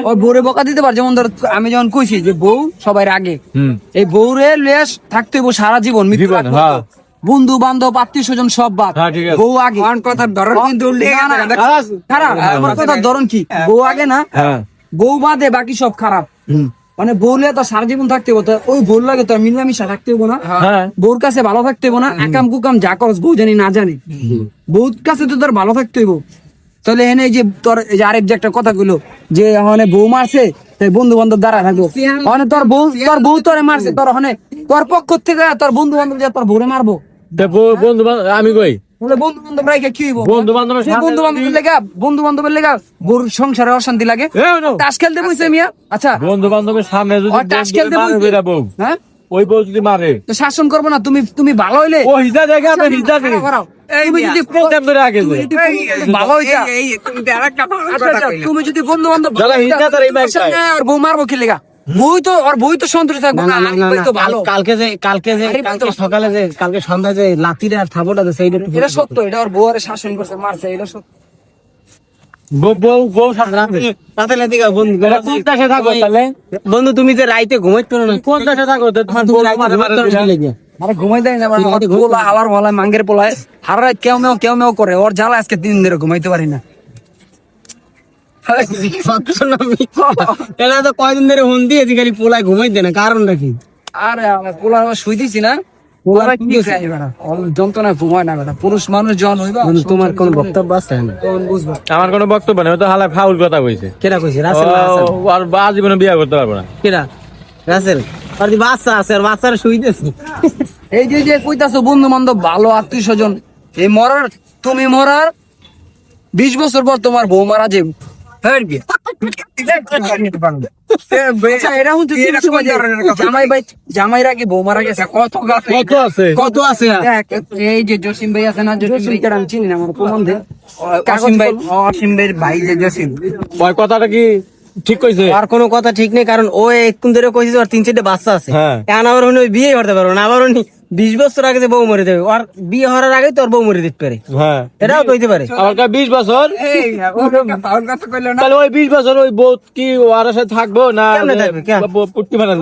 ওই বউরে বকা দিতে পারে। যেমন ধর আমি যেমন কইছি যে বউ সবার আগে, এই বউরে লেস থাকতে হইব সারা জীবন, মৃত্যু আগ পর্যন্ত। বন্ধু বান্ধব আত্মীয় স্বজন সব বাদ, বউ আগে। কথার ধরন কিন্তু খারাপ, আমার কথার ধরন কি, বউ আগে না, বউ বাদে বাকি সব খারাপ। মানে বউলে তো সারা জীবন থাকতে হবো, ওই বউ লাগে তো মিলামিশা থাকতে হবো না, বউর কাছে ভালো থাকতে হবো না, একাম কুকাম যা করস বউ জানি না জানি, বউর কাছে তো তোর ভালো থাকতে হইব। তাহলে এনে যে তোর এই যে আরেক যে একটা কথা কইলো যে মানে বউ মারছে তাই বন্ধু বান্ধব দ্বারা থাকবো, মানে তোর বউ তোরে মারছে, তোর মানে তোর পক্ষ থেকে তোর বন্ধু বান্ধব যে তোর বউরে মারবো, বন্ধু আমি কই বন্ধু বান্ধব রাইখে কি হইব? বন্ধু বান্ধব বন্ধু বান্ধবের লেগা বউর সংসারে অশান্তি লাগে, তাস খেলতে বইছে মিয়া। আচ্ছা বন্ধু বান্ধবের সামনে যদি তাস খেলতে বইছে, হ্যাঁ ওই বউ যদি মারে তো শাসন করবো না, তুমি ভালো হইলে ও হিজা দেখে আপনি হিজা দেখে তুমি যদি প্রবলেম ধরে আগে ভালো হইতা, তুমি যদি বন্ধু বান্ধব আর বউ মারবো কি লেগা, বই তো সন্তুষ্ট থাকবো না, আমি তো ভালো। কালকে সকালে যে কালকে সন্ধ্যায় যে লাতিরে আর থাপড়টা দিছে এইটা এটা সত্য, এটা ওর বউ আরে শাসন করছে, মারছে, এটা সত্য। বন্ধু তুমি যে রাইতে ঘুমাইতে পারো না, কোন দেশে থাকো তোমার বউ মারে আরে ঘুমাই দেয় না, পোলা হালার মলায় মাঙ্গের পোলায় হার রাত কেউ মেও করে, ওর জ্বালা আজকে 3 দিন ধরে ঘুমাইতে পারি না। এটা তো কয়দিন ধরে হুন দিয়েছি খালি পোলায় ঘুমাইতে না, কারণটা কি? আরে আমার পোলা শুই দিছি না, পোলা কি খাই বেড়া, যন্ত্রণায় ঘুমায় না বেড়া, পুরুষ মানুষ জন হইবা। তোমার কোন বক্তব্য আছে? তখন বুঝবা। আমার কোনো বক্তব্য নেই, ও তো হালা ফাউল কথা কইছে। কেডা কইছে? রাসেল আর বা জীবনে বিয়ে করতে পারবো না। কেডা? রাসেল আর দি বাচ্চা আছে, আর বাচ্চার শুইতেছে। এই যে কইতাছো বন্ধু বান্ধব ভালো আত্মীয় স্বজন, এই তুমি মরার 20 বছর পর তোমার বউ মারা যে জামাইরা কি বউ মারা গেছে কত আছে? এই যে জসিম ভাই আছে না, জসিম ভাই আমি চিনি না, আমার প্রমাণ দে। অসীম ভাই ভাই যে জসিম, ওই কথাটা কি ঠিক কইছে? আর কোনো কথা ঠিক নেই, কারণ ও একটু ধরে কইছে ওর 3-4টা বাচ্চা আছে, এখন আবার উনি বিয়ে করতে পারবো না, আবার উনি 20 বছর আগে যে বউ মরে দেবে, আর বিয়ে হওয়ার আগে তোর বউ মরে দিতে পারে, এটাও তো হইতে পারে। আমার 20 বছর, তাহলে ওই 20 বছর ওই বউ কি ওর সাথে থাকবো না পুট্টি বানালো?